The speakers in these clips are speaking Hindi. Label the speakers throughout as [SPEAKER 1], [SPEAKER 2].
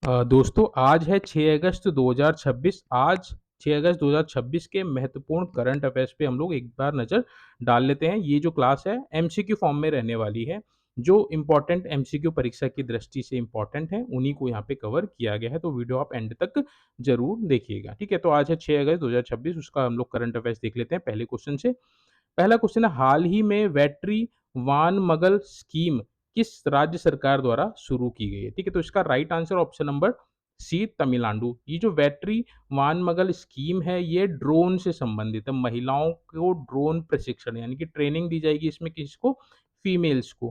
[SPEAKER 1] दोस्तों आज है 6 अगस्त 2026। आज 6 अगस्त 2026 के महत्वपूर्ण करंट अफेयर्स पे हम लोग एक बार नज़र डाल लेते हैं। ये जो क्लास है एमसीक्यू फॉर्म में रहने वाली है। जो इम्पोर्टेंट एमसीक्यू परीक्षा की दृष्टि से इम्पोर्टेंट है उन्हीं को यहाँ पे कवर किया गया है, तो वीडियो आप एंड तक ज़रूर देखिएगा। ठीक है, तो आज है 6 अगस्त 2026, उसका हम लोग करंट अफेयर्स देख लेते हैं पहले क्वेश्चन से। पहला क्वेश्चन है, हाल ही में वैटरी वानमगल स्कीम किस राज्य सरकार द्वारा शुरू की गई है? ठीक है, तो इसका right answer option number C Tamil Nadu. ये जो वैटरी वानमगल स्कीम है ये ड्रोन से संबंधित है। महिलाओं को ड्रोन प्रशिक्षण यानी कि ट्रेनिंग दी जाएगी इसमें, किसको? फीमेल्स को।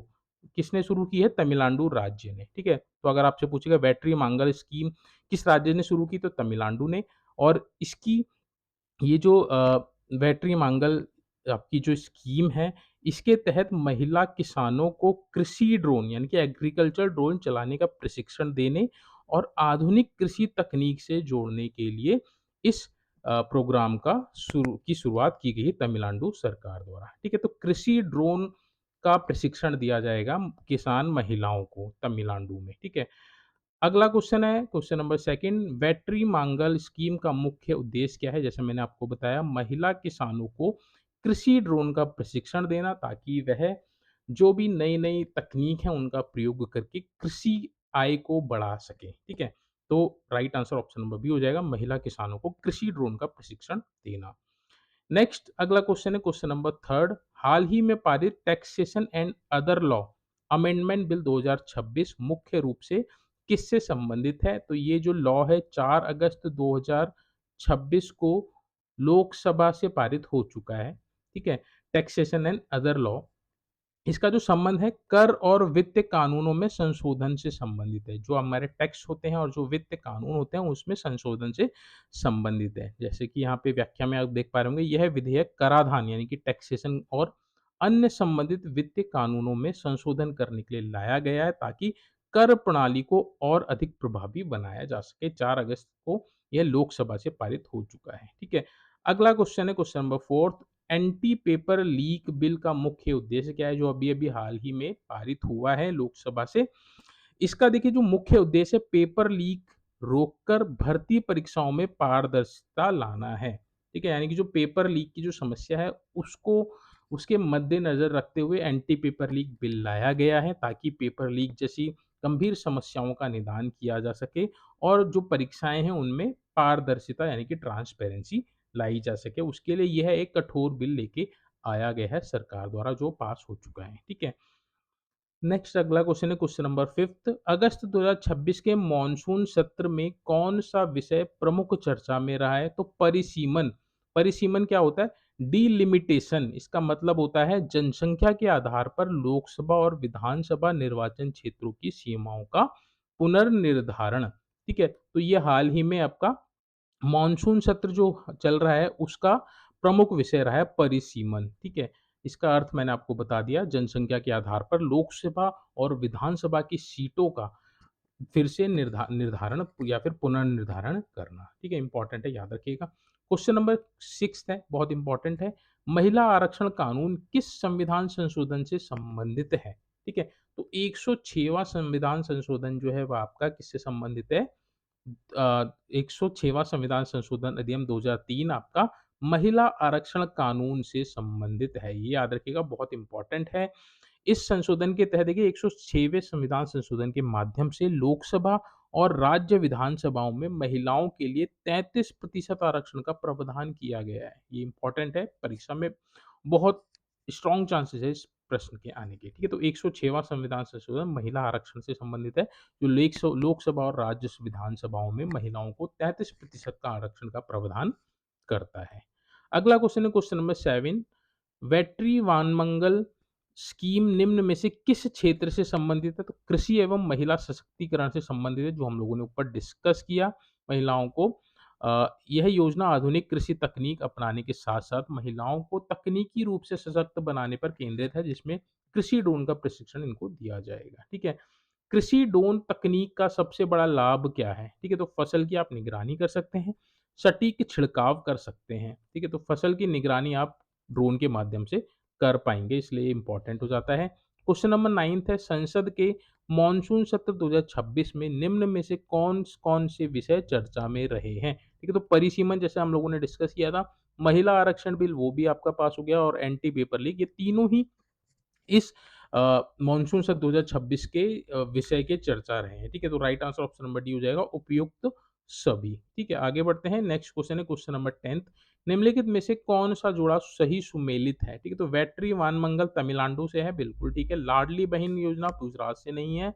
[SPEAKER 1] किसने शुरू की है? तमिलनाडु राज्य ने। ठीक है, तो अगर आपसे पूछेगा वैटरी मांगल स्कीम किस राज्य ने शुरू की, तो तमिलनाडु ने। और इसकी ये जो वैटरी मांगल आपकी जो स्कीम है, इसके तहत महिला किसानों को कृषि ड्रोन यानी कि एग्रीकल्चर ड्रोन चलाने का प्रशिक्षण देने और आधुनिक कृषि तकनीक से जोड़ने के लिए इस प्रोग्राम का शुरुआत की गई है तमिलनाडु सरकार द्वारा। ठीक है, तो कृषि ड्रोन का प्रशिक्षण दिया जाएगा किसान महिलाओं को तमिलनाडु में। ठीक है, अगला क्वेश्चन है क्वेश्चन नंबर सेकंड, वैटरी मांगल स्कीम का मुख्य उद्देश्य क्या है? जैसे मैंने आपको बताया, महिला किसानों को कृषि ड्रोन का प्रशिक्षण देना ताकि वह जो भी नई नई तकनीक है उनका प्रयोग करके कृषि आय को बढ़ा सके। ठीक है, तो right answer option number B हो जाएगा, महिला किसानों को कृषि ड्रोन का प्रशिक्षण देना। नेक्स्ट अगला क्वेश्चन है क्वेश्चन नंबर थर्ड, हाल ही में पारित taxation and other law amendment bill 2026 मुख्य रूप से किससे संबंधित है? तो ये जो लॉ है 4 अगस्त 2026 को लोकसभा से पारित हो चुका है। ठीक है, टैक्सेशन एंड अदर लॉ, इसका जो संबंध है कर और वित्त कानूनों में संशोधन से संबंधित है। जो हमारे टैक्स होते हैं और जो वित्त कानून होते हैं उसमें संशोधन से संबंधित है। जैसे कि यहाँ पे व्याख्या में आप देख पा रहे होंगे, यह विधेयक कराधान यानी कि टैक्सेशन और अन्य संबंधित वित्तीय कानूनों में संशोधन करने के लिए लाया गया है ताकि कर प्रणाली को और अधिक प्रभावी बनाया जा सके। 4 अगस्त को यह लोकसभा से पारित हो चुका है। ठीक है, अगला क्वेश्चन है question number fourth, anti paper leak bill का मुख्य उद्देश्य क्या है? जो अभी-अभी हाल ही में पारित हुआ है लोकसभा से। इसका देखिए जो मुख्य उद्देश्य है, पेपर लीक रोककर भर्ती परीक्षाओं में पारदर्शिता लाना है। ठीक है? यानी कि जो पेपर लीक की जो समस्या है उसको उसके मद्देनज़र रखते हुए एंटी पेपर लीक बिल लाया गया है ताकि पेपर लीक जैसी गंभीर समस्याओं का निदान किया जा सके और जो परीक्षाएँ हैं उनमें पारदर्शिता यानी कि ट्रांसपेरेंसी लाई जा सके। उसके लिए यह एक कठोर बिल लेके आया गया है सरकार द्वारा, जो पास हो चुका है। ठीक है? नेक्स्ट अगला क्वेश्चन है क्वेश्चन नंबर फिफ्थ, अगस्त 2026 के मॉनसून सत्र में कौन सा विषय प्रमुख चर्चा में रहा है? तो परिसीमन। परिसीमन क्या होता है? डीलिमिटेशन। इसका मतलब होता है जनसंख्या के आधार पर लोकसभा और विधानसभा निर्वाचन क्षेत्रों की सीमाओं का पुनर्निर्धारण। ठीक है, तो ये हाल ही में आपका मॉनसून सत्र जो चल रहा है उसका प्रमुख विषय रहा है परिसीमन। ठीक है, इसका अर्थ मैंने आपको बता दिया, जनसंख्या के आधार पर लोकसभा और विधानसभा की सीटों का फिर से निर्धारण या फिर पुनर्निर्धारण करना। ठीक है, इंपॉर्टेंट है, याद रखिएगा। क्वेश्चन नंबर सिक्स है, बहुत इंपॉर्टेंट है, महिला आरक्षण कानून किस संविधान संशोधन से संबंधित है? ठीक है, तो 106वां संविधान संशोधन जो है वह आपका किससे संबंधित है? 106वां संविधान संशोधन अधिनियम 2003 आपका महिला आरक्षण कानून से संबंधित है। ये याद रखिएगा, बहुत इंपॉर्टेंट है। इस संशोधन के तहत देखिए 106वें संविधान संशोधन के माध्यम से लोकसभा और राज्य विधानसभाओं में महिलाओं के लिए 33% आरक्षण का प्रावधान किया गया है। ये इंपॉर्टेंट है, परीक्षा में बहुत स्ट्रॉन्ग चांसेस है इस प्रश्न के आने के। ठीक है, तो 106वां संविधान संशोधन महिला आरक्षण से संबंधित है, जो लोकसभा और राज्य विधानसभाओं में महिलाओं को 33% का आरक्षण का प्रावधान करता है। अगला क्वेश्चन है क्वेश्चन नंबर 7, वैटरी वानमंगल स्कीम निम्न में से किस क्षेत्र से संबंधित है? तो कृषि एवं महिला सशक्तिकरण से संबंधित है, जो हम लोगों ने ऊपर डिस्कस किया। महिलाओं को यह योजना आधुनिक कृषि तकनीक अपनाने के साथ-साथ महिलाओं को तकनीकी रूप से सशक्त बनाने पर केंद्रित है, जिसमें कृषि ड्रोन का प्रशिक्षण इनको दिया जाएगा। ठीक है? कृषि ड्रोन तकनीक का सबसे बड़ा लाभ क्या है? ठीक है, तो फसल की आप निगरानी कर सकते हैं, सटीक छिड़काव कर सकते हैं। ठीक है, तो फसल की निगरानी आप ड्रोन के माध्यम से कर पाएँगे, इसलिए इम्पोर्टेंट हो जाता है। क्वेश्चन नंबर 9th है, संसद के मानसून सत्र 2026 में निम्न में से कौन-कौन से विषय चर्चा में रहे हैं? ठीक है, तो परिसीमन जैसे हम लोगों ने डिस्कस किया था, महिला आरक्षण बिल वो भी आपका पास हो गया और एंटी पेपर लीक ये तीनों ही इस मानसून सत्र 2026 के विषय के चर्चा रहे हैं, ठीक है? तो right answer option number D हो जाएगा उपयुक्त सभी, ठीक है? आगे बढ़ते हैं, नेक्स्ट क्वेश्चन है क्वेश्चन नंबर 10th निम्नलिखित में से कौन-सा जोड़ा सही सुमेलित है? ठीक है, तो वैटरी वानमंगल तमिलनाडु से है, बिल्कुल ठीक है। लाडली बहन योजना गुजरात से नहीं है।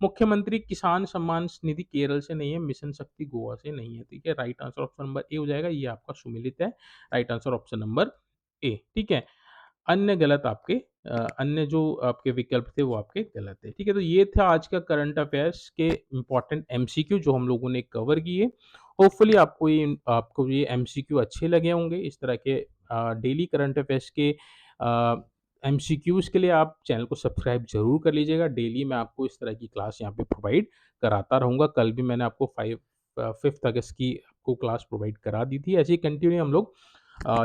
[SPEAKER 1] मुख्यमंत्री किसान सम्मान निधि केरल से नहीं है, मिशन शक्ति गोवा से नहीं है, ठीक है? Right answer option number A हो जाएगा, ये आपका सुमेलित है। Right answer option number A, ठीक है? अन्य गलत आपके अन्य जो आपके विकल्प थे वो आपके गलत थे, ठीक है? तो ये था आज का करंट अफेयर्स के इम्पोर्टेंट एमसीक्यू जो हम लोगों ने कवर किए। होपफुली आपको ये एमसीक्यू अच्छे लगे होंगे। इस तरह के डेली करंट अफेयर्स के एमसीक्यूज़ के लिए आप चैनल को सब्सक्राइब ज़रूर कर लीजिएगा। डेली मैं आपको इस तरह की क्लास यहाँ पे प्रोवाइड कराता रहूँगा। कल भी मैंने आपको 5th अगस्त की आपको क्लास प्रोवाइड करा दी थी। ऐसे ही कंटिन्यू हम लोग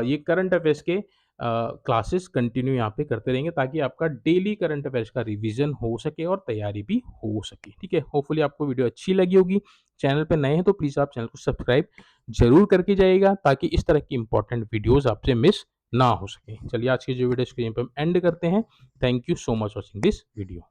[SPEAKER 1] ये करंट अफेयर्स के क्लासेस कंटिन्यू यहाँ पे करते रहेंगे ताकि आपका डेली करंट अफेयर्स का रिवीजन हो सके और तैयारी भी हो सके, ठीक है? होपफुली आपको वीडियो अच्छी लगी होगी। चैनल पे नए हैं तो प्लीज़ आप चैनल को सब्सक्राइब ज़रूर करके जाइएगा ताकि इस तरह की इंपॉर्टेंट वीडियोज़ आपसे मिस ना हो सके। चलिए आज की जो वीडियो इसको यहीं पे हम एंड करते हैं। Thank you so much watching this video.